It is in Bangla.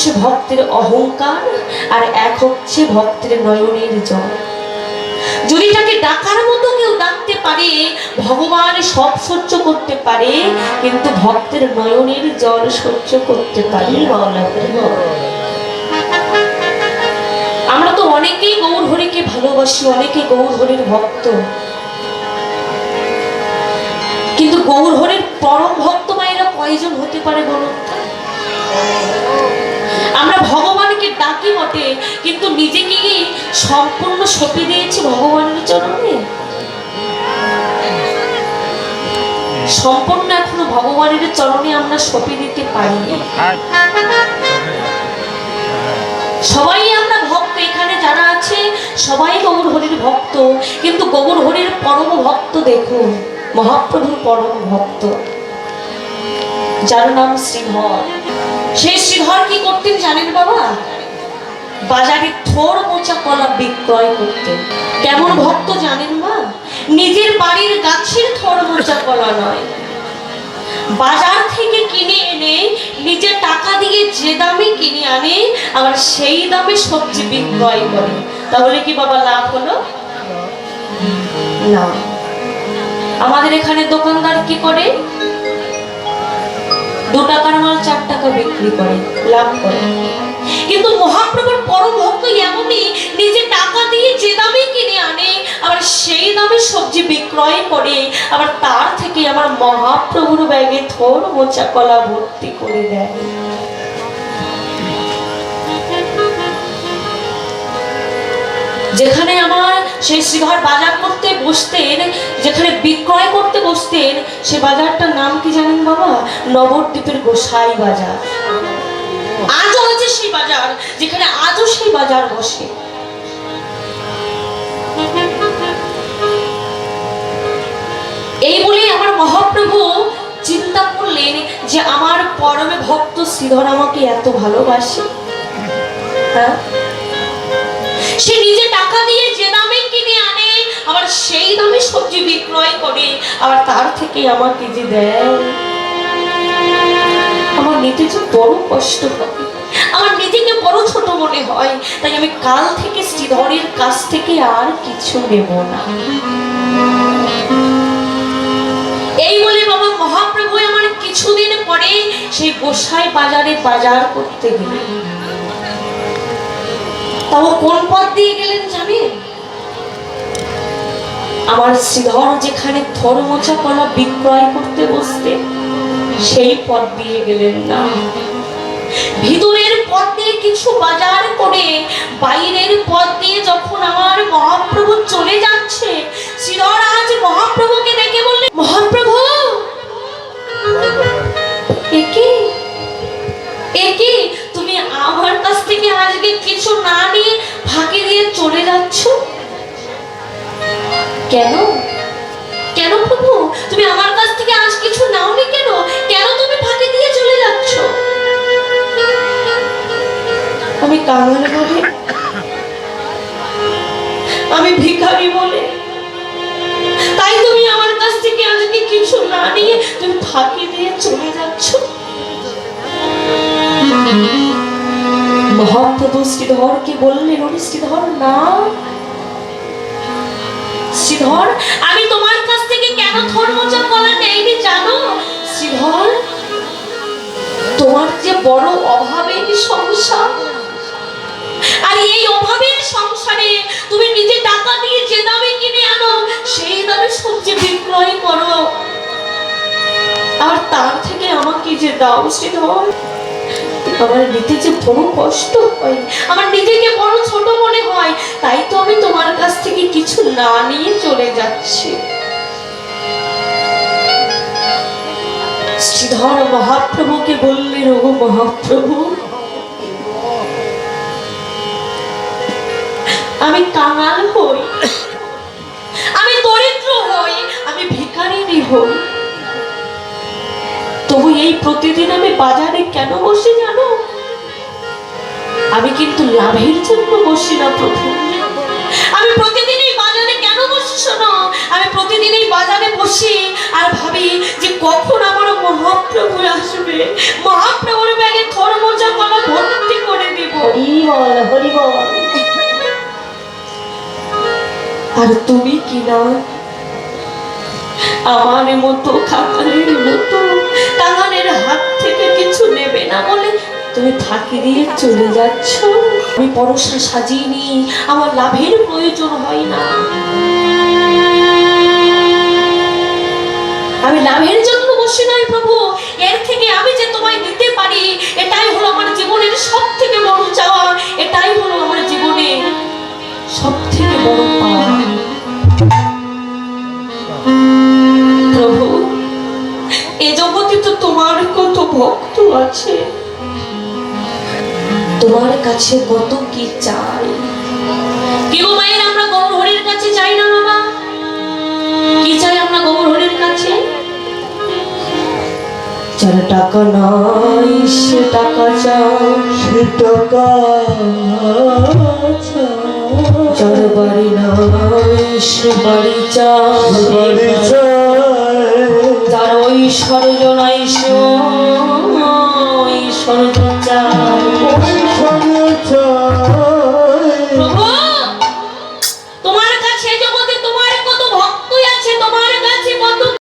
হচ্ছে ভক্তের অহংকার, আর এক হচ্ছে ভক্তের নয়নের জল। যদি তাকে ডাকার মতো কেউ ডাকতে পারে, ভগবান সব সহ্য করতে পারে, কিন্তু ভক্তের নয়নের জল সহ্য করতে পারে। আমরা তো অনেকেই গৌর হরিকে ভালোবাসি, অনেকে গৌর হরির ভক্ত, কিন্তু গৌর হরির পরম ভক্ত মায়েরা কয়জন হতে পারে বলুন? আমরা ভগবানকে ডাকি বটে, কিন্তু নিজেকে সম্পূর্ণ সঁপে দিয়েছি ভগবানের চরণে। সম্পূর্ণ এখনো ভগবানের চরণে আমরা সঁপে দিতে পারিনি। সবাই আমরা ভক্ত, এখানে যারা আছে সবাই গৌর হরির ভক্ত, কিন্তু গৌর হরির পরম ভক্ত দেখুন, মহাপ্রভুর পরম ভক্ত, যার নাম শ্রীধর। সেই শ্রীধর কি করতেন জানেন বাবা? বাজারে থোর মোচা কলা বিক্রয় করতেন। কেমন ভক্ত জানেন মা? নিজের বাড়ির গাছের থোর মোচা কলা নয়, বাজার থেকে কিনে এনে নিজের টাকা দিয়ে যে দামে কিনে আনে, আবার সেই দামে সবজি বিক্রয় করে। তাহলে কি বাবা লাভ হলো? না। আমাদের এখানে দোকানদার কি করে? 2 টাকার মাল 4 টাকা বিক্রি করে, লাভ করে। কিন্তু মহাপ্রভুর পরম ভক্ত এমনই, নিজে টাকা দিয়ে যে দামে কিনে আনে, আবার সেই দামে সবজি বিক্রয় করে, আবার তার থেকে আমার মহাপ্রভুর ব্যাগে থোর মোচা কলা ভর্তি করে দেয়। যেখানে আমার সেই শ্রীধর বাজার করতে বসতেন, যেখানে বিক্রয় করতে বসতেন, সে বাজারটার নাম কি জানেন বাবা? নবদ্বীপের গোসাই বাজার। আজও আছে সেই বাজার, যেখানে আজও সেই বাজার বসে। এই বলে আমার মহাপ্রভু চিন্তা করলেন যে আমার পরমে ভক্ত শ্রীধর আমাকে এত ভালোবাসে, হ্যাঁ, সে নিজে টাকা দিয়ে যে দামে কিনে আনে, আবার সেই দামে সবজি বিক্রয় করে, আবার তার থেকে আমাকে যে দেয়, আমার নিতে যে বড় কষ্ট হয়, আমার নিজেকে বড় ছোট মনে হয়। তাই আমি কাল থেকে শ্রীধরের কাছ থেকে আর কিছু নেব না। এই বলে বাবা মহাপ্রভু আমার কিছুদিন পরে সেই গোসাই বাজারে বাজার করতে গেলেন। তাও কোন পথ দিয়ে গেলেন জানেন? আমার শ্রীধর যেখানে থোর মোচা কলা বিক্রয় করতে বসতে, সেই পথ দিয়ে গেলেন না। ভিতরের পথ দিয়ে কিছু বাজার করে বাইরের পথ দিয়ে যখন আমার মহাপ্রভু চলে যাচ্ছে, শ্রীধর আজ মহাপ্রভুকে দেখে বললেন, মহাপ্রভু একে তুমি আমার কাছ থেকে আজকে কিছু না নিয়ে ফাঁকি দিয়ে চলে যাচ্ছ কেন? কেন প্রভু, তুমি আমার কাছ থেকে আজ কিছু নাওনি কেন? কেন তুমি ফাঁকি দিয়ে চলে যাচ্ছ? আমি কাঙাল বলে, আমি ভিখারি বলে, তাই তুমি আমার কাছ থেকে আজকে কিছু না নিয়ে তুমি ফাঁকি দিয়ে চলে যাচ্ছ? মহাপ্রভু শ্রীধরকে বললেন, ওরে শ্রীধর না, শ্রীধর আমি তোমার কাছ থেকে কেন থোর মোচা কলা নেইনি জানো? শ্রীধর, তোমার যে বড় অভাবের সংসার, আর এই অভাবের সংসারে তুমি নিজে টাকা দিয়ে যে দামে কিনে আনো, সেই দামে সবজি বিক্রয় করো, আর তার থেকে আমাকে যে দাও শ্রীধর, আমার নিতে যে বড় কষ্ট হয়, আমার নিজেকে বড় ছোট মনে হয়, তাই তো আমি তোমার কাছ থেকে কিছু না নিয়ে চলে যাচ্ছি। শ্রীধর মহাপ্রভুকে বললেন, ও মহাপ্রভু, আমি কাঙাল হই, আমি দরিদ্র হই, আমি ভিখারিনী হই, তবু এই প্রতিদিন আমি বাজারে কেন বসি জানো? আমি কিন্তু লাভের জন্য বসি না প্রভু। আমি প্রতিদিন এই বাজারে কেন বসি শোনো? আমি প্রতিদিন এই বাজারে বসি আর ভাবি যে কখন আমার মহাপ্রভু আসবে, মহাপ্রভুর ব্যাগে থোর মোচা কলা ভর্তি আর তুমি কিনা আমার মতো কাঙালের হাত থেকে কিছু নেবে না বলে তুমি ফাঁকি দিয়ে চলে যাচ্ছ। আমি পরশা সাজিনি, আমার লাভের প্রয়োজন হয় না। আমি লাভের জন্য বসে নাই প্রভু, এর থেকে আমি যে তোমায় দিতে পারি এটাই হলো আমার জীবনের সব থেকে বড় চাওয়া, এটাই হলো আমার জীবনের সব থেকে বড় পাওয়া। প্রভু, এ জগতে তো তোমার কত ভক্ত আছে, তোমার কাছে কত কি চাই। কি গো মায়ের, আমরা গৌর হরির কাছে চাই না বাবা? কি চাই আমরা গৌর হরির কাছে? যার টাকা নাই সে টাকা চায়, সে টাকা যার বাড়ি নাই সে বাড়ি চায়, বাড়ি চায়, যার ঐশ্বর্য নাই সে ঐশ্বর্য